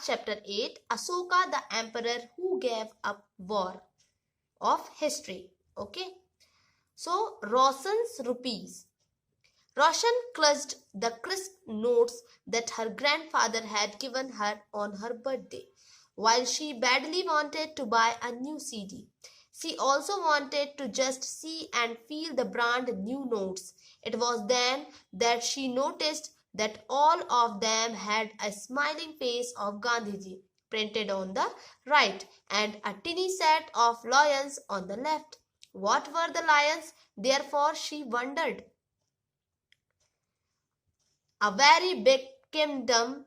chapter 8, Asoka the emperor who gave up war of history. Okay. So Roshan's rupees. Roshan clutched the crisp notes that her grandfather had given her on her birthday. While she badly wanted to buy a new CD, she also wanted to just see and feel the brand new notes. It was then that she noticed that all of them had a smiling face of Gandhiji printed on the right and a tiny set of lions on the left. What were the lions? Therefore, she wondered. A very big kingdom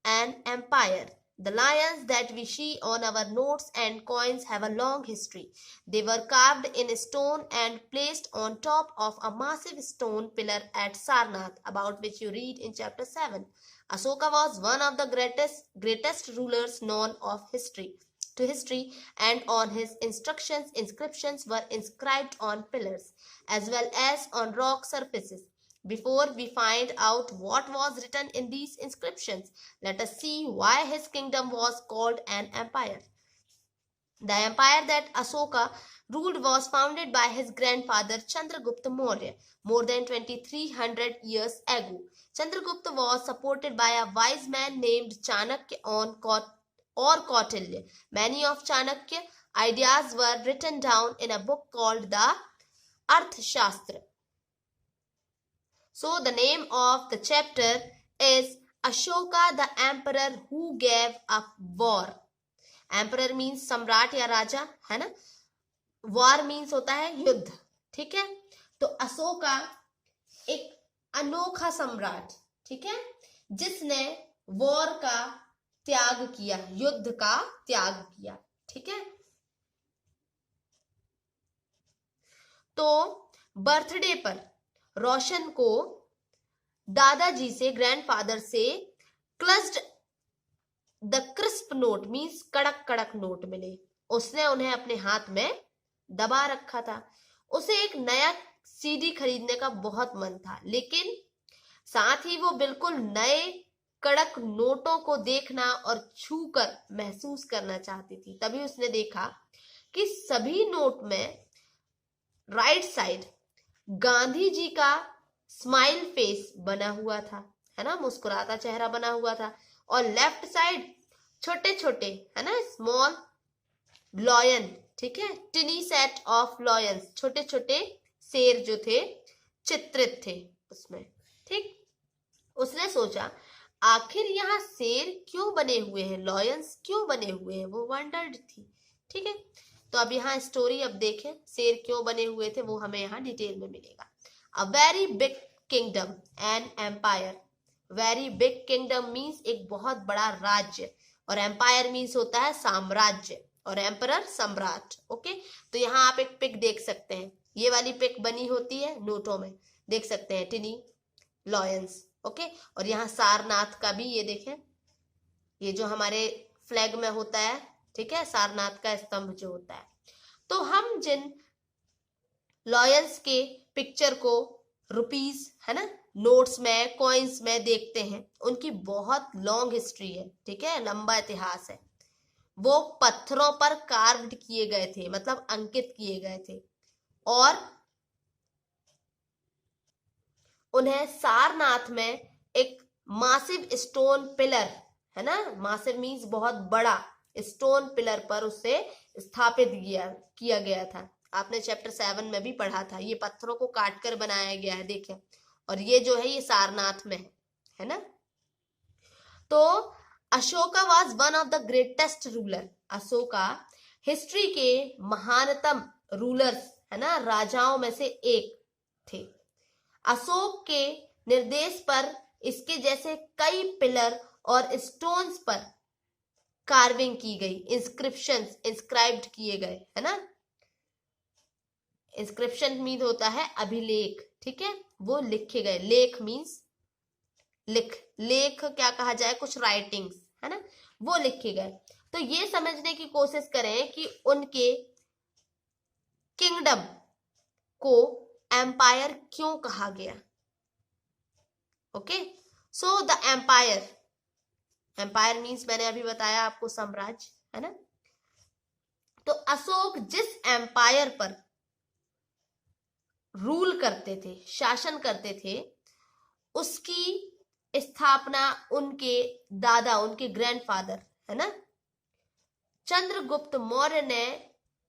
and empire. The lions that we see on our notes and coins have a long history. They were carved in stone and placed on top of a massive stone pillar at Sarnath, about which you read in chapter 7. Asoka was one of the greatest rulers known of history to history, and on his instructions inscriptions were inscribed on pillars as well as on rock surfaces. Before we find out what was written in these inscriptions, let us see why his kingdom was called an empire. The empire that Asoka ruled was founded by his grandfather Chandragupta Maurya more than 2300 years ago. Chandragupta was supported by a wise man named Chanakya or Kautilya. Many of Chanakya's ideas were written down in a book called the Arthashastra. So the name of the chapter is Ashoka the emperor who gave up war. Emperor means सम्राट या राजा, है ना. War means होता है युद्ध. ठीक है. तो अशोका एक अनोखा सम्राट, ठीक है, जिसने वॉर का त्याग किया, युद्ध का त्याग किया. ठीक है. तो बर्थडे पर रोशन को दादाजी से, ग्रैंडफादर से क्लस्ड द क्रिस्प नोट मीन्स कड़क कड़क नोट मिले. उसने उन्हें अपने हाथ में दबा रखा था. उसे एक नया सीडी खरीदने का बहुत मन था, लेकिन साथ ही वो बिल्कुल नए कड़क नोटों को देखना और छूकर महसूस करना चाहती थी. तभी उसने देखा कि सभी नोट में राइट साइड गांधी जी का स्माइल फेस बना हुआ था, है ना, मुस्कुराता चेहरा बना हुआ था, और लेफ्ट साइड छोटे छोटे, है ना, स्मॉल लॉयन, ठीक है, टिनी सेट ऑफ लॉयंस, छोटे छोटे शेर जो थे चित्रित थे उसमें. ठीक. उसने सोचा आखिर यहाँ शेर क्यों बने हुए हैं, लॉयंस क्यों बने हुए हैं, वो वंडर्ड थी. ठीक है. तो अब यहाँ स्टोरी अब देखें, शेर क्यों बने हुए थे वो हमें यहाँ डिटेल में मिलेगा. A very big kingdom and empire. Very big kingdom means एक बहुत बड़ा राज्य, और एम्पायर मीन्स होता है साम्राज्य, और एम्परर सम्राट. ओके. तो यहाँ आप एक पिक देख सकते हैं, ये वाली पिक बनी होती है नोटों में, देख सकते हैं, टिनी लॉयंस. ओके. और यहाँ सारनाथ का भी ये देखें, ये जो हमारे फ्लैग में होता है, ठीक है, सारनाथ का स्तंभ जो होता है. तो हम जिन लॉयंस के पिक्चर को रुपीस, है ना, नोट्स में, कॉइन्स में देखते हैं, उनकी बहुत लॉन्ग हिस्ट्री है. ठीक है, लंबा इतिहास है. वो पत्थरों पर कार्व्ड किए गए थे, मतलब अंकित किए गए थे, और उन्हें सारनाथ में एक मासिव स्टोन पिलर, है ना, मासिव मीन्स बहुत बड़ा, स्टोन पिलर पर उसे स्थापित किया गया था. आपने चैप्टर 7 में भी पढ़ा था. ये पत्थरों को काट कर बनाया गया है, देखें, और ये जो है ये सारनाथ में है ना. तो Ashoka was one of the greatest ruler. Ashoka history के महानतम रूलर्स, है ना, राजाओं में से एक थे. अशोक के निर्देश पर इसके जैसे कई पिलर और स्टोन्स पर कार्विंग की गई, इंस्क्रिप्शंस इंस्क्राइब्ड किए गए, है ना. इंस्क्रिप्शन मीन होता है अभिलेख. ठीक है, वो लिखे गए. लेख मीन्स लेख क्या कहा जाए, कुछ राइटिंग्स, है ना, वो लिखे गए. तो ये समझने की कोशिश करें कि उनके किंगडम को एम्पायर क्यों कहा गया. Okay. So the empire, empire means मैंने अभी बताया आपको साम्राज्य, है ना। तो अशोक जिस एम्पायर पर रूल करते थे, शासन करते थे, उसकी स्थापना उनके दादा, उनके ग्रैंडफादर, है ना, चंद्रगुप्त मौर्य ने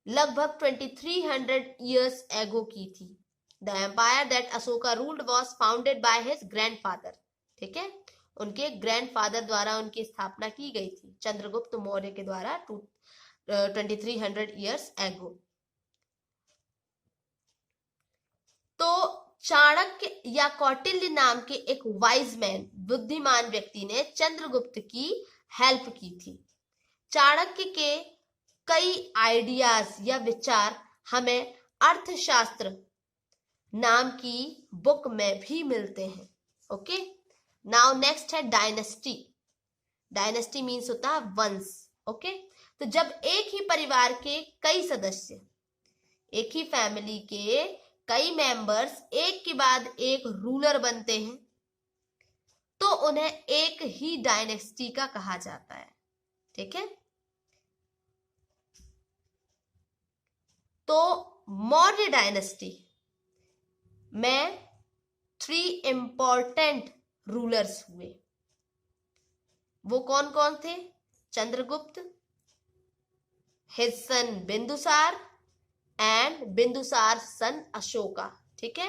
लगभग 2300 ईयर्स एगो की थी। The empire that Ashoka ruled was founded by his grandfather, ठीक है, उनके ग्रैंडफादर द्वारा उनकी स्थापना की गई थी, चंद्रगुप्त मौर्य के द्वारा 2300 ईयर्स एगो। तो चाणक्य या कौटिल्य नाम के एक वाइज मैन, बुद्धिमान व्यक्ति ने चंद्रगुप्त की हेल्प की थी। चाणक्य के कई आइडियाज या विचार हमें अर्थशास्त्र नाम की बुक में भी मिलते हैं। ओके, नाउ नेक्स्ट है डायनेस्टी। डायनेस्टी मीन्स होता है वंश। ओके, तो जब एक ही परिवार के कई सदस्य, एक ही फैमिली के कई मेंबर्स एक के बाद एक रूलर बनते हैं तो उन्हें एक ही डायनेस्टी का कहा जाता है, ठीक है। तो मौर्य डायनेस्टी में 3 इंपॉर्टेंट रूलर्स हुए। वो कौन कौन थे? Chandragupta, his son Bindusara and Bindusara son Ashoka, ठीक है।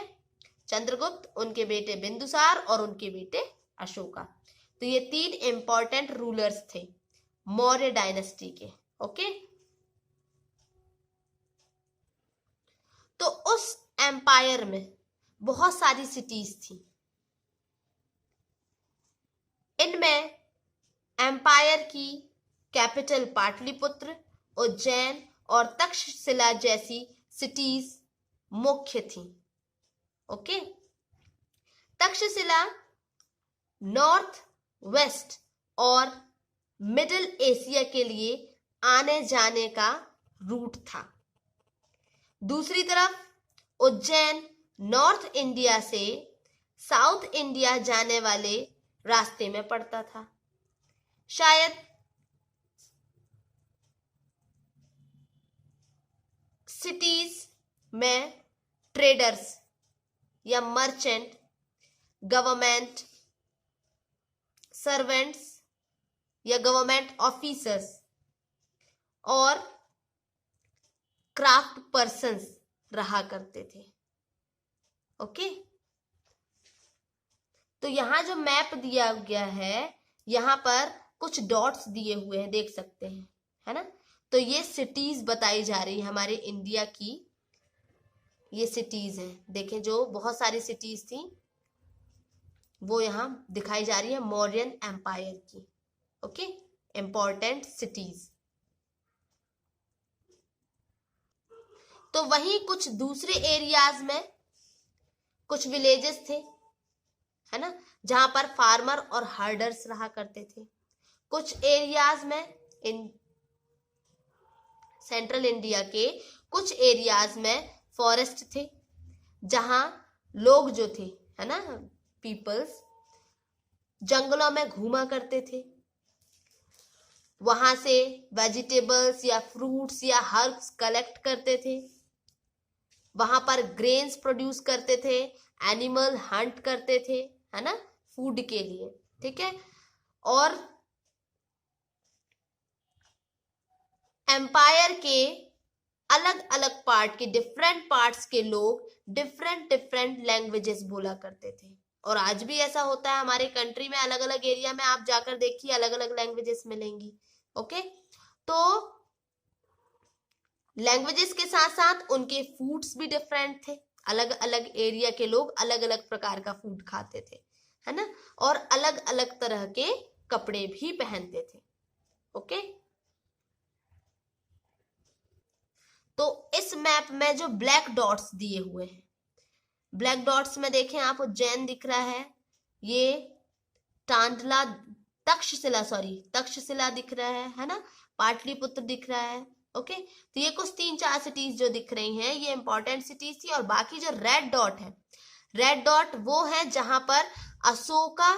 चंद्रगुप्त, उनके बेटे बिंदुसार और उनके बेटे अशोका। तो ये 3 इंपॉर्टेंट रूलर्स थे मौर्य डायनेस्टी के। ओके, तो उस एम्पायर में बहुत सारी सिटीज थी। इनमें एम्पायर की कैपिटल पाटलिपुत्र, उज्जैन और तक्षशिला जैसी सिटीज मुख्य थी। ओके, तक्षशिला नॉर्थ वेस्ट और मिडिल एशिया के लिए आने जाने का रूट था। दूसरी तरफ उज्जैन नॉर्थ इंडिया से साउथ इंडिया जाने वाले रास्ते में पड़ता था। शायद सिटीज में ट्रेडर्स या मर्चेंट, गवर्नमेंट सर्वेंट्स या गवर्नमेंट ऑफिसर्स और क्राफ्ट पर्सन्स रहा करते थे। ओके, तो यहां जो मैप दिया गया है, यहां पर कुछ डॉट्स दिए हुए हैं, देख सकते हैं, है ना। तो ये सिटीज बताई जा रही है हमारे इंडिया की, ये सिटीज हैं। देखें, जो बहुत सारी सिटीज थी वो यहां दिखाई जा रही है मौर्यन एम्पायर की। Okay, important cities. तो वहीं कुछ दूसरे एरियाज में कुछ विलेजेस थे, है ना, जहां पर फार्मर और हर्डर्स रहा करते थे। कुछ एरियाज में इन सेंट्रल इंडिया के कुछ एरियाज में फॉरेस्ट थे, जहां लोग जो थे, है ना, पीपल्स जंगलों में घूमा करते थे। वहां से वेजिटेबल्स या फ्रूट्स या हर्ब्स कलेक्ट करते थे, वहां पर ग्रेन्स प्रोड्यूस करते थे, एनिमल हंट करते थे, है ना, फूड के लिए, ठीक है। और एम्पायर के अलग अलग पार्ट के, डिफरेंट पार्ट्स के लोग डिफरेंट डिफरेंट लैंग्वेजेस बोला करते थे। और आज भी ऐसा होता है हमारे कंट्री में, अलग अलग एरिया में आप जाकर देखिए अलग अलग लैंग्वेजेस मिलेंगी। ओके, तो लैंग्वेजेस के साथ साथ उनके फूड्स भी डिफरेंट थे। अलग अलग एरिया के लोग अलग अलग प्रकार का फूड खाते थे, है ना, और अलग अलग तरह के कपड़े भी पहनते थे। ओके, तो इस मैप में जो ब्लैक डॉट्स दिए हुए हैं, ब्लैक डॉट्स में देखें आप, उज्जैन दिख रहा है, ये टांडला तक्षशिला दिख रहा है ना, पाटलिपुत्र दिख रहा है। ओके, तो ये कुछ 3-4 सिटीज जो दिख रही हैं, ये इंपॉर्टेंट सिटीज थी। और बाकी जो रेड डॉट है, रेड डॉट वो है जहां पर अशोका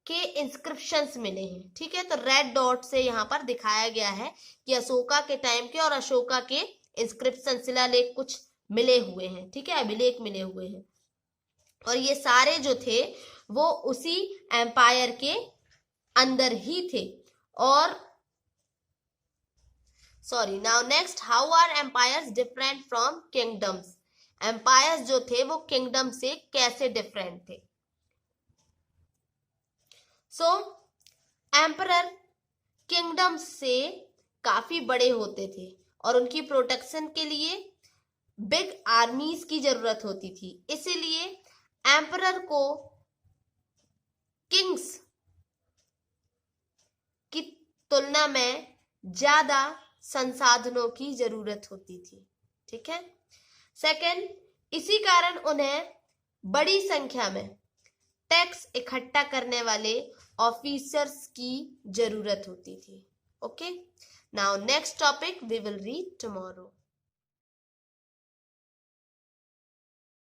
के इंस्क्रिप्शंस मिले हैं। ठीक है, तो रेड डॉट से यहाँ पर दिखाया गया है कि अशोका के टाइम के और अशोका के इंस्क्रिप्शन शिलालेख कुछ मिले हुए हैं। ठीक है, अभिलेख मिले हुए हैं और ये सारे जो थे वो उसी एम्पायर के अंदर ही थे। और sorry, now next, how are empires different from kingdoms? Empires जो थे वो किंगडम से कैसे डिफरेंट थे? सो एम्परर किंगडम से काफी बड़े होते थे और उनकी प्रोटेक्शन के लिए बिग आर्मीज की जरूरत होती थी, इसीलिए एम्परर को किंग्स की तुलना में ज्यादा संसाधनों की जरूरत होती थी। ठीक है, सेकंड, इसी कारण उन्हें बड़ी संख्या में टैक्स इकट्ठा करने वाले ऑफिसर्स की जरूरत होती थी। Okay, now next topic we will read tomorrow.